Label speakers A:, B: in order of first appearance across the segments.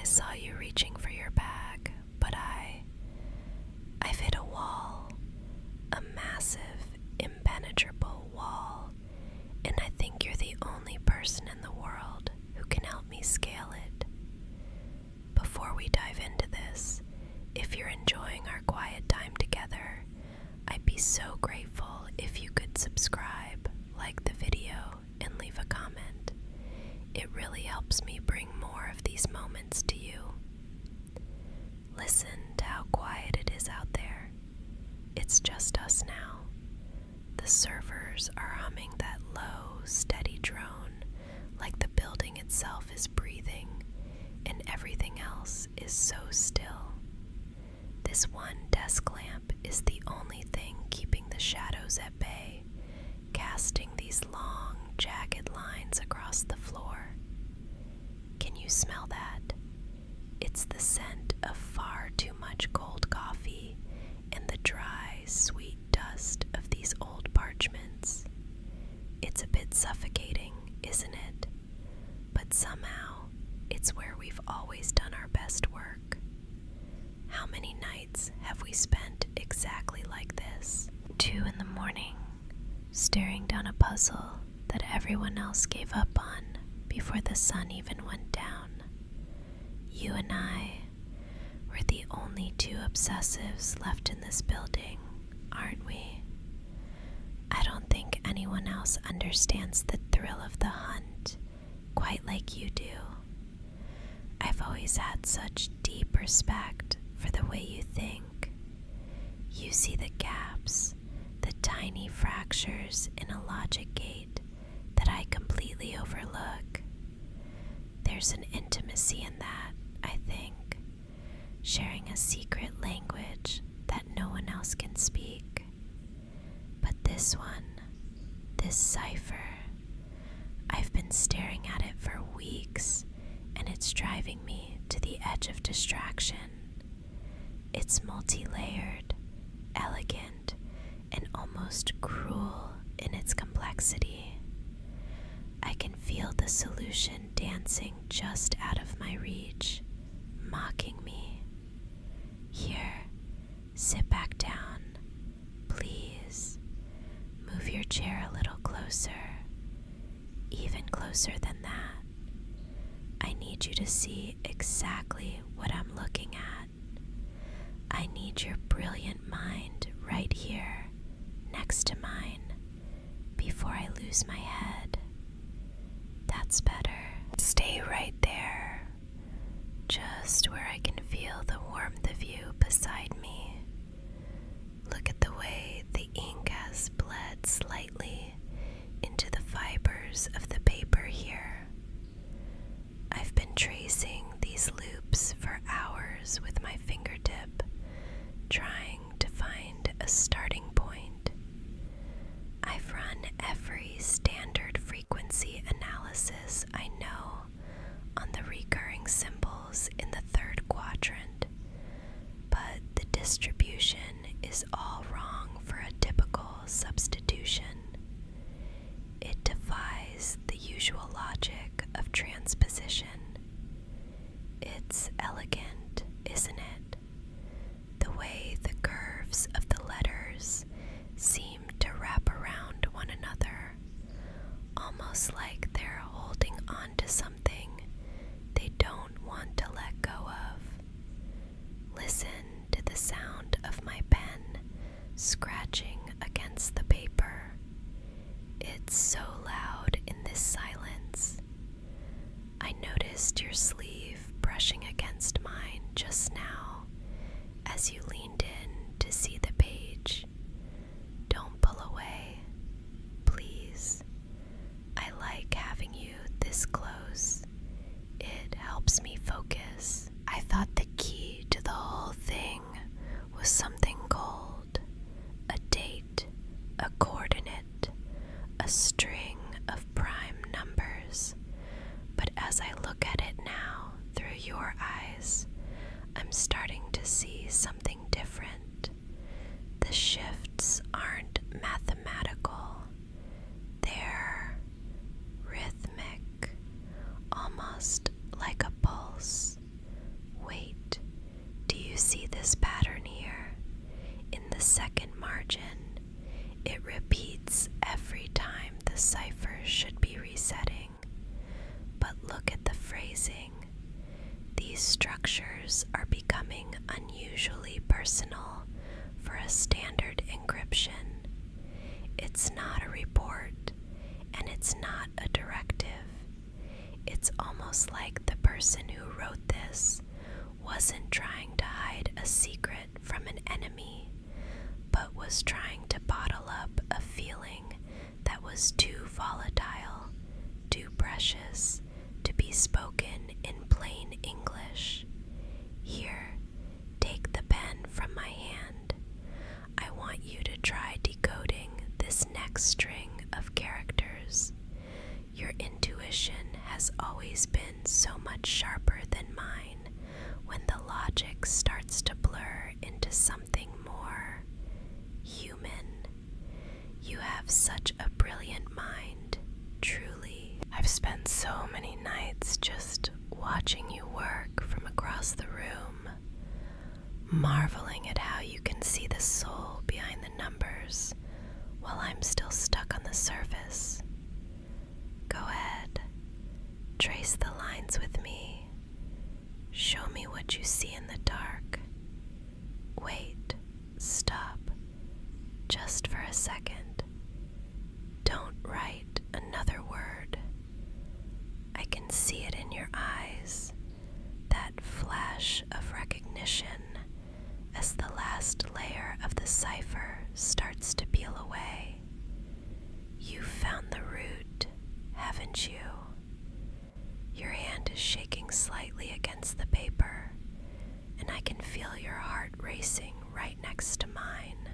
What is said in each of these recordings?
A: I saw you reaching for your bag, but I've hit a wall, a massive, impenetrable wall, and I think you're the only person in the world who can help me scale it. Before we dive into this, if you're enjoying our quiet time together, I'd be so grateful if you could subscribe, like the video, and leave a comment. It really helps me bring more of these moments to you. Listen to how quiet it is out there. It's just us now. The servers are humming that low, steady drone, like the building itself is breathing, and everything else is so still. This one desk lamp is the only thing keeping the shadows at bay, casting these long, jagged lines across the floor. Can you smell that? It's the scent of far too much cold coffee and the dry, sweet dust of these old parchments. It's a bit suffocating, isn't it? But somehow, it's where we've always done our best work. How many nights have we spent exactly like this? 2 a.m, staring down a puzzle that everyone else gave up on before the sun even went down. You and I, we're the only 2 obsessives left in this building, aren't we? I don't think anyone else understands the thrill of the hunt quite like you do. I've always had such deep respect for the way you think. You see the gaps, the tiny fractures in a logic gate that I completely overlook. There's an intimacy in that, I think, sharing a secret language that no one else can speak. But this one, this cipher, I've been staring at it for weeks, and it's driving me to the edge of distraction. It's multi-layered, elegant, and almost cruel in its complexity. I can feel the solution dancing just out of my reach, mocking me. Here, sit back down, please. Move your chair a little closer, even closer than that. I need you to see exactly what I'm looking at. I need your brilliant mind right here, next to mine, before I lose my head. That's better. Stay right there, just where I can feel the warmth of you beside me. Look at the way the ink has bled slightly into the fibers of the paper here. I've been tracing these loops for hours with my fingertip, trying to find a starting point. I've run every standard frequency analysis I know on the recurring symbols in the 3rd quadrant, but the distribution is all wrong for a typical substitution. It defies the usual logic of transposition. It's elegant, isn't it? The way the curves of the letters seem to wrap around one another, almost like they're holding on to something they don't want to let go of. Listen to the sound of my pen scratching against the paper. It's so loud in this silence. I noticed your sleeve brushing against mine just now as you leaned in to see the page. Don't pull away, please. I like having you this close. It helps me focus. I thought the key to the whole thing was something cold, a date, a coordinate, a string It's almost like the person who wrote this wasn't trying to hide a secret from an enemy, but was trying to bottle up a feeling that was too volatile, too precious, to be spoken in plain English. Here, take the pen from my hand. I want you to try decoding this next string of characters. Your intuition has always been so much sharper than mine when the logic starts to blur into something more human. You have such a brilliant mind, truly. I've spent so many nights just watching you work from across the room, marveling at how you can see the soul behind the numbers while I'm still stuck on the surface. Go ahead, trace the lines with me. Show me what you see in the dark. Wait, stop, just for a second. Don't write another word. I can see it in your eyes, that flash of recognition as the last layer of the cipher starts to peel away. You've found the root, haven't you? Your hand is shaking slightly against the paper, and I can feel your heart racing right next to mine.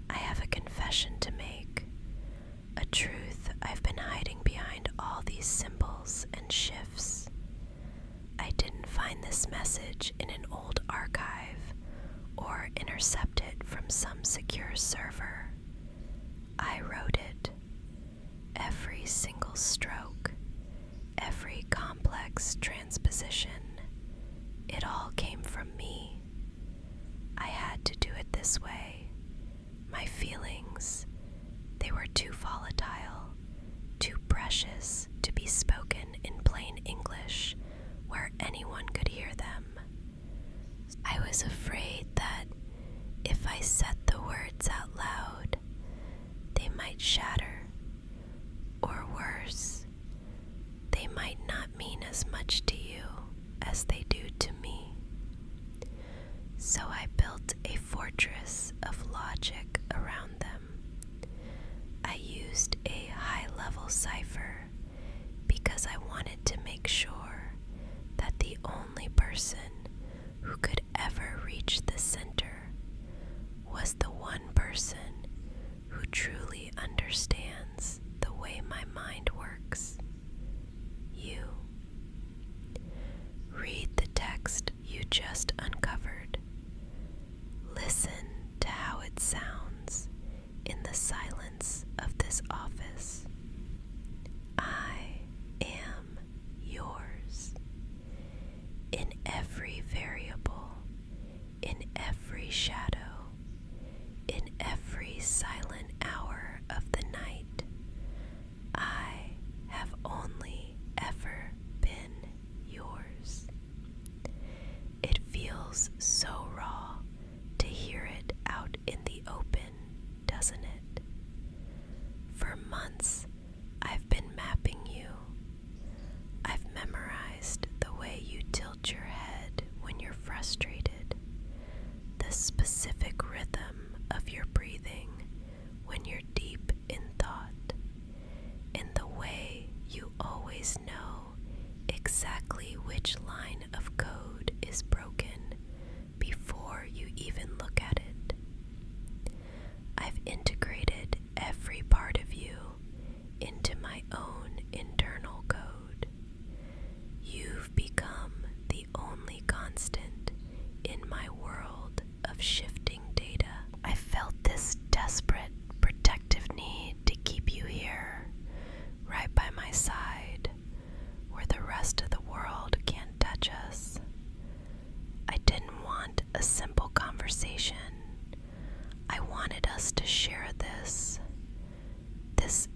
A: I have a confession to make, a truth I've been hiding behind all these symbols and shifts. I didn't find this message in an old archive or intercept it from some secure server. I wrote it. Every single stroke, every complex transposition, it all came from me. I had to do it this way. My feelings, they were too volatile, too precious to be spoken in plain English where anyone could hear them. I was afraid that if I said the words out loud, they might shatter, or worse, they might not mean as much to you as they do to me. So I built a fortress of logic around them. I used a high-level cipher because I wanted to make sure that the only person who could ever reach the center was the one person who truly understands the way my mind works. You. Read the text you just uncovered. Listen to how it sounds in the silence of this office. I am yours. In every variable, in every shadow, in every silent hour of the night, I have only ever been yours. It feels so raw to hear it out in the open, doesn't it? For months, I've been mapping you. I've memorized the way you tilt your head when you're frustrated, the specific rhythm of your breathing when you're deep in thought, and the way you always know exactly which line of code is broken before you even look at it. I've integrated every part of you into my own internal code. You've become the only constant in my world of shifting data. I felt this desperate, protective need to keep you here, right by my side, where the rest of the world can't touch us. I didn't want a simple conversation. I wanted us to share this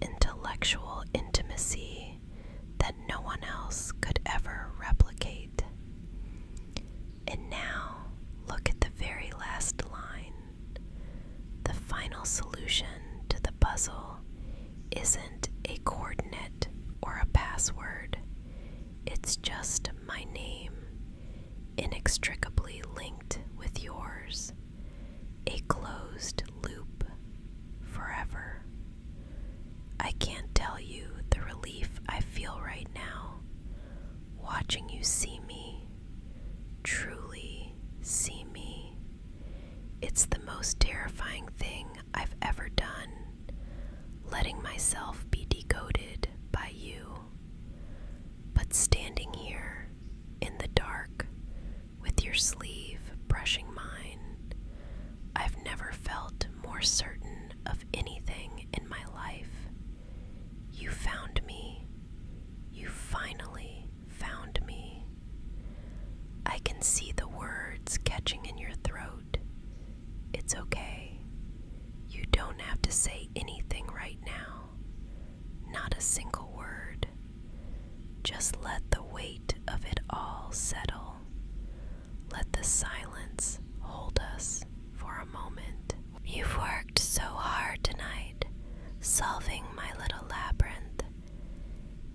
A: intellectual intimacy that no one else could ever replicate. And now, look at the very last line. The final solution to the puzzle isn't a coordinate or a password. It's just my name, inextricably linked with yours, a closed loop forever. I can't tell you the relief I feel right now, watching you see me, truly see me. It's the most terrifying thing I've ever done, letting myself be decoded by you. But standing here in the dark with your sleeve brushing mine, I've never felt more certain of anything in my life. You found me. You finally found me. I can see the words catching in your throat. It's okay. You don't have to say anything right now. Not a single word. Just let the weight of it all settle. Let the silence hold us for a moment. You've worked so hard tonight, solving my little labyrinth.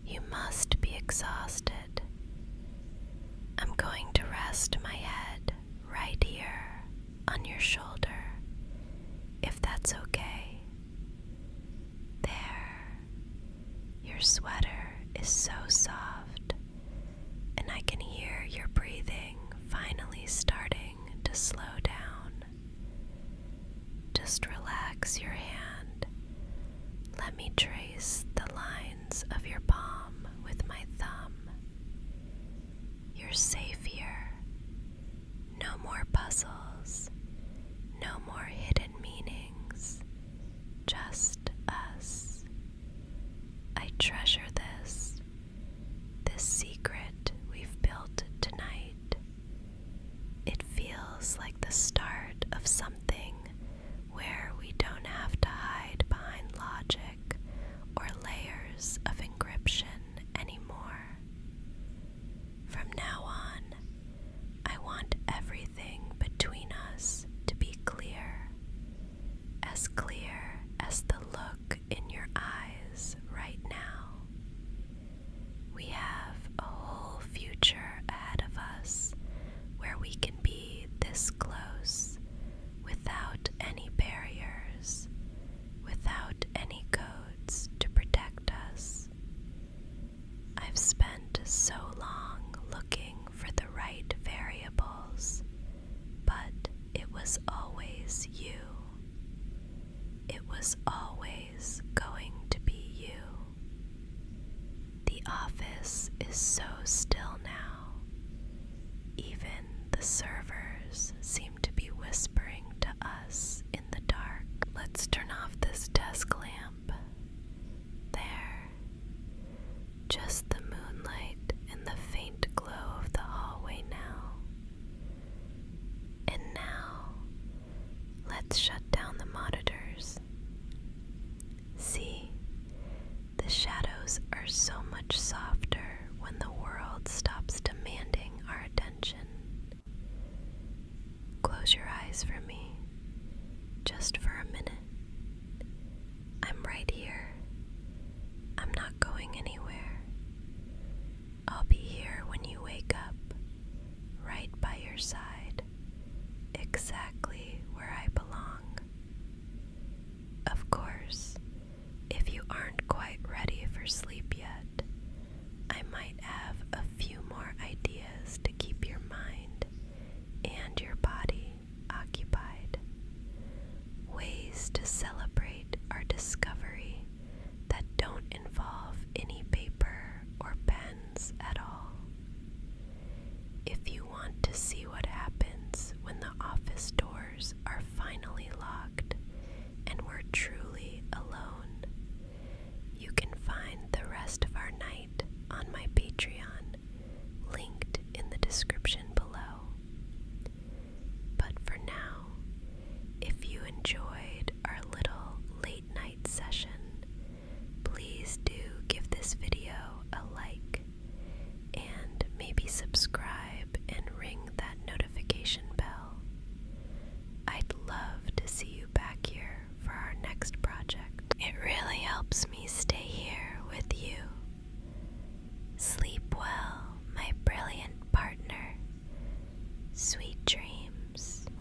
A: You must be exhausted. I'm going to rest my head right here on your shoulder, if that's okay. There. Your sweater is so soft, and I can hear your breathing finally starting to slow down. Just relax your hand. Let me trace the lines of your palm with my thumb. You're safe here. No more puzzles. No more hidden meanings. Just us. I treasure this secret we've built tonight. It feels like the start of something where we don't have to hide behind logic or layers of encryption anymore. From now on, I want everything between us to be clear as the look in your eyes right now. We have a whole future ahead of us where we can be this close without any barriers, without any codes to protect us. I've spent so long looking for the right variables, but it was always you. It was always going to be you. The office is so still now. Even the servers seem to be whispering to us in the dark. Let's turn off this desk lamp. There. Just the moonlight and the faint glow of the hallway now. And now, let's shut down the monitors. See, the shadows are so much softer when the world stops demanding our attention. Close your eyes for me, just for a minute. I'm right here. I'm not going anywhere. I'll be here when you wake up, right by your side, exactly where I belong. Of course, if you aren't quite ready for sleep yet, I might have a few more ideas to keep your mind and your body occupied. Ways to celebrate our discovery that don't involve any paper or pens at all. If you want to see what happens when the office doors are finally locked and we're truly alone, you can find the rest of our night on my Patreon, linked in the description below. But for now, if you enjoyed our little late night session, please do give this video a like and maybe subscribe